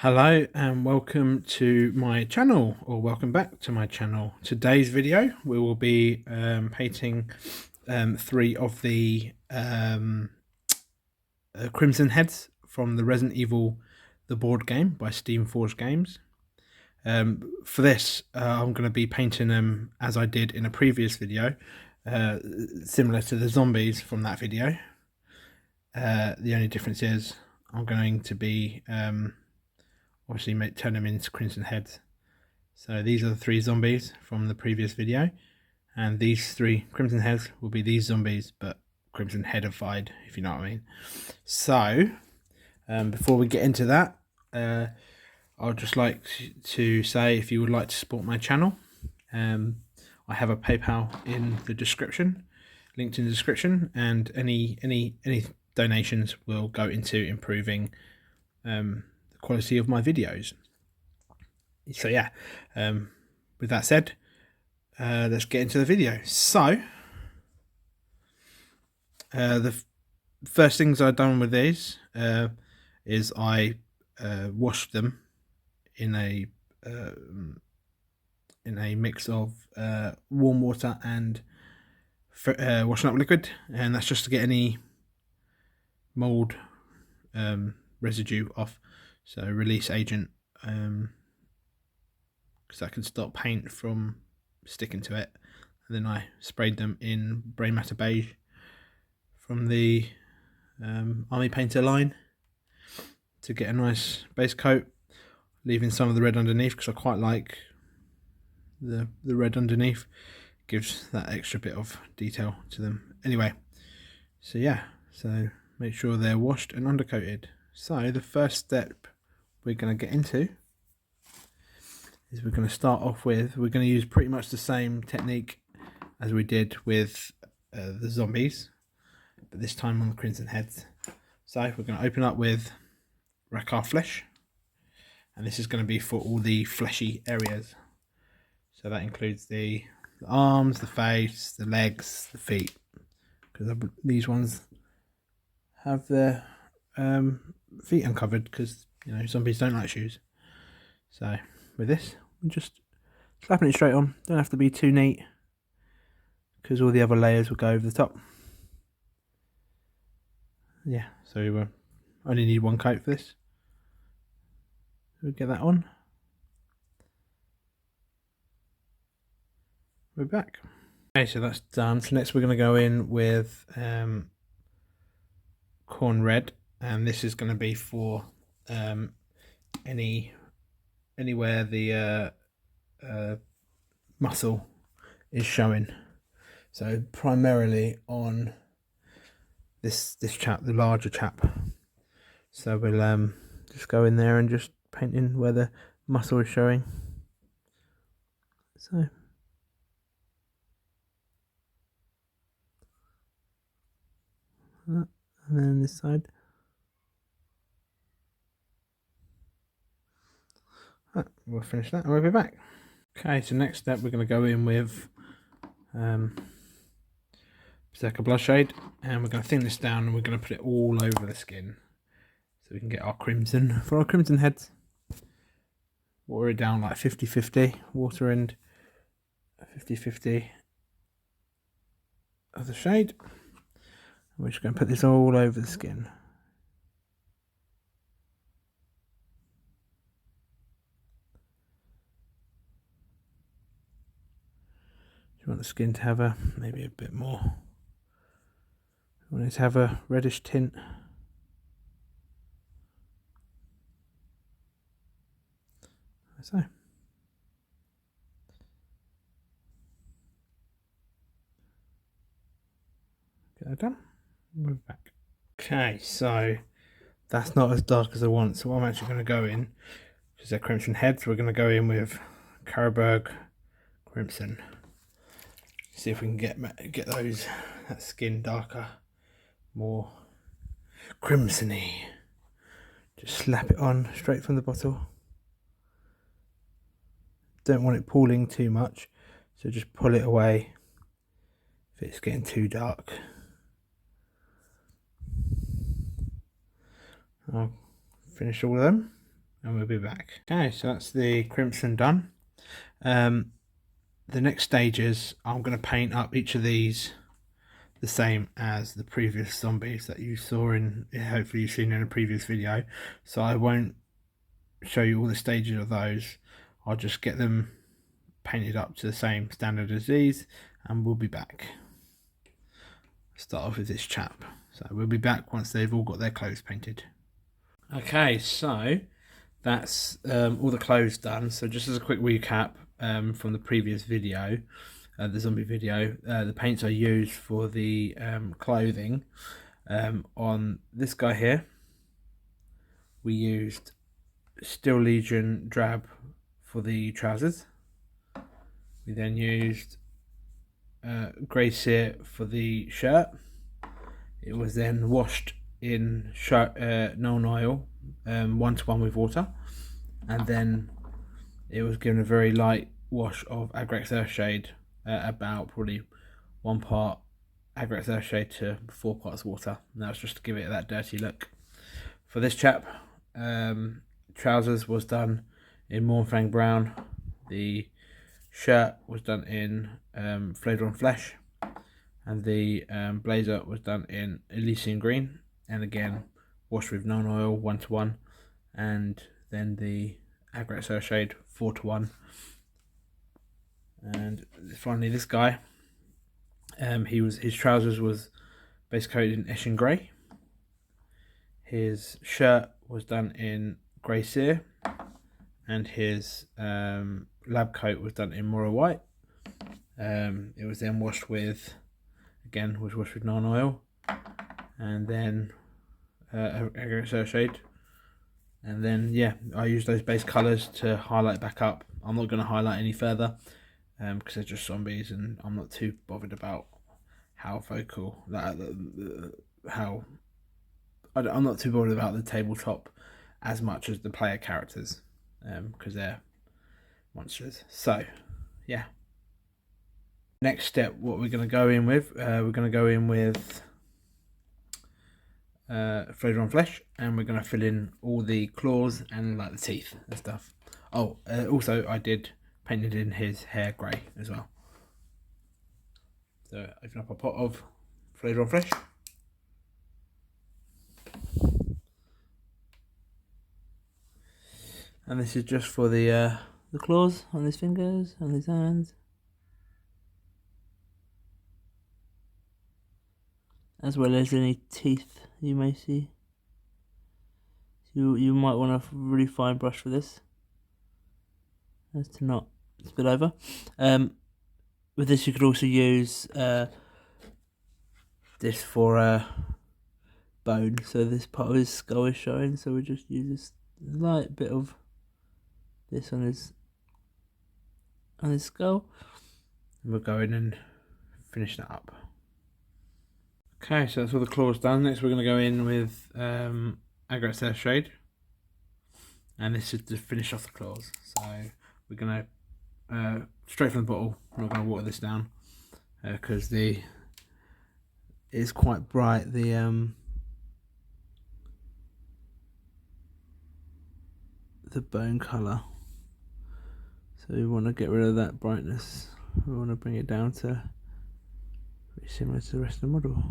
Hello and welcome to my channel, or welcome back to my channel. Today's video we will be painting 3 of the Crimson heads from the Resident Evil the board game by Steamforged Games. For this I'm going to be painting them as I did in a previous video, similar to the zombies from that video. The only difference is I'm going to be obviously turn them into crimson heads. So these are the 3 zombies from the previous video, and these 3 crimson heads will be these zombies, but crimson headified, if you know what I mean. So before we get into that, I'd just like to say, if you would like to support my channel, I have a PayPal in the description, linked in the description, and any donations will go into improving quality of my videos. So yeah, with that said, let's get into the video. So the first things I've done with these is I washed them in a mix of warm water and washing up liquid, and that's just to get any mold residue off. So release agent, because that can stop paint from sticking to it. And then I sprayed them in Brainmatter Beige from the Army Painter line to get a nice base coat, leaving some of the red underneath because I quite like the red underneath. Gives that extra bit of detail to them. Anyway, so yeah, so make sure they're washed and undercoated. So the first step we're going to get into is we're going to start off with, we're going to use pretty much the same technique as we did with the zombies, but this time on the crimson heads. So we're going to open up with Rakarth Flesh, and this is going to be for all the fleshy areas. So that includes the arms, the face, the legs, the feet, because these ones have their feet uncovered because, you know, zombies don't like shoes. So with this, we're just slapping it straight on. Don't have to be too neat because all the other layers will go over the top. Yeah, so we only need 1 coat for this. We'll get that on. We're back. Okay, so that's done. So next we're going to go in with Corn Red, and this is going to be for anywhere the muscle is showing. So primarily on this chap, the larger chap. So we'll just go in there and just paint in where the muscle is showing. So and then this side. We'll finish that and we'll be back. Okay, so next step we're going to go in with Berserker Bloodshade, and we're going to thin this down and we're going to put it all over the skin so we can get our crimson for our crimson heads. Water it down like 50-50, water and 50-50 of the shade. We're just going to put this all over the skin. You want the skin to have maybe a bit more. You want it to have a reddish tint. So. Get that done. We're back. Okay, so that's not as dark as I want. So what I'm actually going to go in, because they're crimson heads, we're going to go in with Carrowburg Crimson. See if we can get that skin darker, more crimsony. Just slap it on straight from the bottle. Don't want it pooling too much, so just pull it away if it's getting too dark. I'll finish all of them. and we'll be back. Okay, so that's the crimson done. The next stage is I'm going to paint up each of these the same as the previous zombies that you saw in, hopefully you've seen in a previous video. So I won't show you all the stages of those. I'll just get them painted up to the same standard as these, and we'll be back. Start off with this chap. So we'll be back once they've all got their clothes painted. Okay, so that's all the clothes done. So just as a quick recap from the previous video, the zombie video, the paints I used for the clothing on this guy here, we used Steel Legion Drab for the trousers. We then used Grey Seer for the shirt. It was then washed in Nuln Oil 1:1 with water, and then it was given a very light wash of Agrax Earthshade, about probably 1 part Agrax Earthshade to 4 parts water, and that was just to give it that dirty look. For this chap, trousers was done in Mournfang Brown, the shirt was done in Ulthuan Flesh, and the blazer was done in Elysian Green, and again washed with Nuln Oil 1:1, and then the Agrax Earthshade 4:1. And finally this guy, his trousers was base coated in Eshin Grey, his shirt was done in Grey Seer, and his lab coat was done in Morrow White. It was then washed with Nuln Oil, and then Agrax Earthshade, and then yeah, I used those base colours to highlight back up. I'm not going to highlight any further because they're just zombies, and I'm not too bothered about how vocal I'm not too bothered about the tabletop as much as the player characters, because they're monsters. So yeah, next step, what we're going to go in with, Ulthuan Flesh, and we're going to fill in all the claws and like the teeth and stuff. Oh, also I did painted in his hair grey as well. So open up a pot of Ulthuan Flesh. And this is just for the claws on his fingers, on his hands, as well as any teeth you may see. You might want a really fine brush for this, as to not spill over. With this you could also use this for bone, so this part of his skull is showing, so we just use this light bit of this on his skull, and we'll go in and finish that up. Okay, so that's all the claws done. Next we're going to go in with Agrax Earthshade, and this is to finish off the claws. So we're going to straight from the bottle. I'm not going to water this down because it's quite bright, the bone colour, so we want to get rid of that brightness. We want to bring it down to pretty similar to the rest of the model.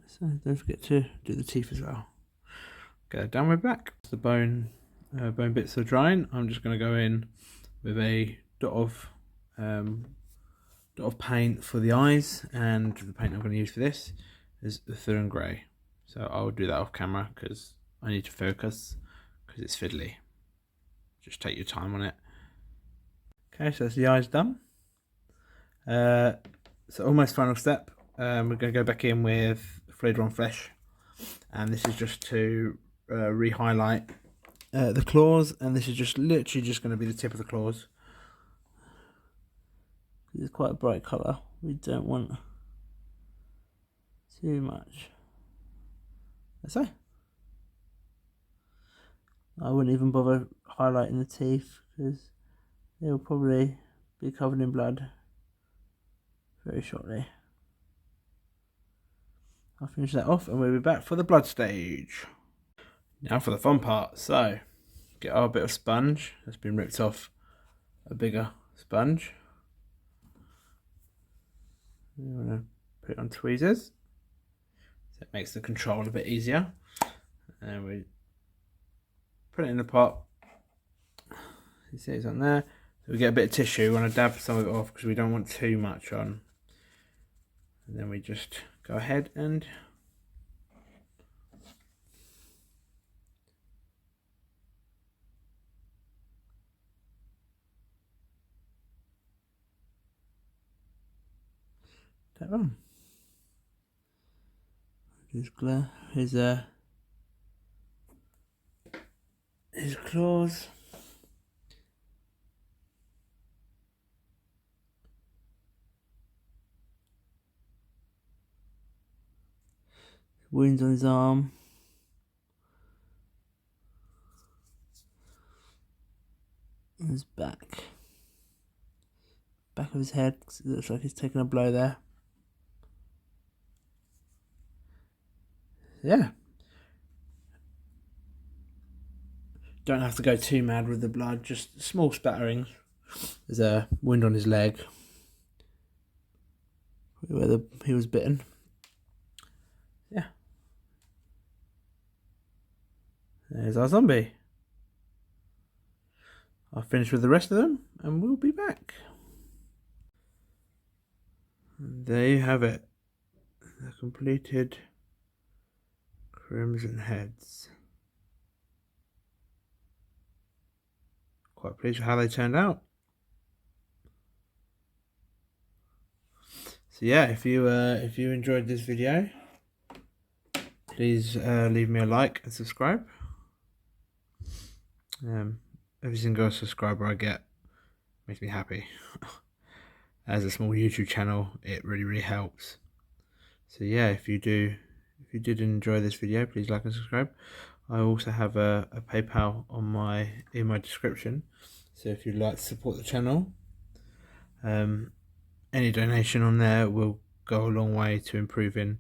So don't forget to do the teeth as well. Get that down, we're back. The bone bits are drying. I'm just going to go in with a dot of paint for the eyes, and the paint I'm going to use for this is Ulthuan Grey. So I'll do that off camera because I need to focus because it's fiddly. Just take your time on it. Okay, so that's the eyes done. So almost final step. We're going to go back in with Ulthuan Flesh, and this is just to re-highlight the claws, and this is just literally just going to be the tip of the claws. It's quite a bright colour. We don't want too much. That's it. I wouldn't even bother highlighting the teeth because they'll probably be covered in blood very shortly. I'll finish that off and we'll be back for the blood stage. Now for the fun part. So, get our bit of sponge that's been ripped off a bigger sponge. We want to put it on tweezers. So it makes the control a bit easier. And we put it in the pot. You see it's on there. So we get a bit of tissue. We want to dab some of it off because we don't want too much on. And then we just go ahead and tap on. His claws. Wounds on his arm. His back. Back of his head, 'cause it looks like he's taken a blow there. Yeah. Don't have to go too mad with the blood, just small spatterings. There's a wound on his leg where he was bitten. Yeah. There's our zombie. I'll finish with the rest of them and we'll be back. And there you have it. The completed Crimson heads. Quite pleased with how they turned out. So yeah, if you enjoyed this video, please leave me a like and subscribe. Every single subscriber I get makes me happy. As a small YouTube channel, it really helps. So yeah, if you did enjoy this video, please like and subscribe. I also have a PayPal in my description. So if you'd like to support the channel, any donation on there will go a long way to improving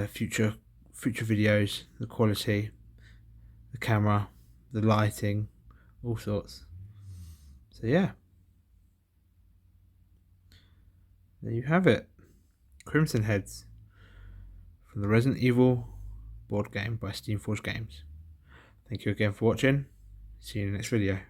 future videos, the quality, the camera, the lighting, all sorts. So yeah, there you have it. Crimson heads from the Resident Evil board game by Steamforged Games. Thank you again for watching. See you in the next video.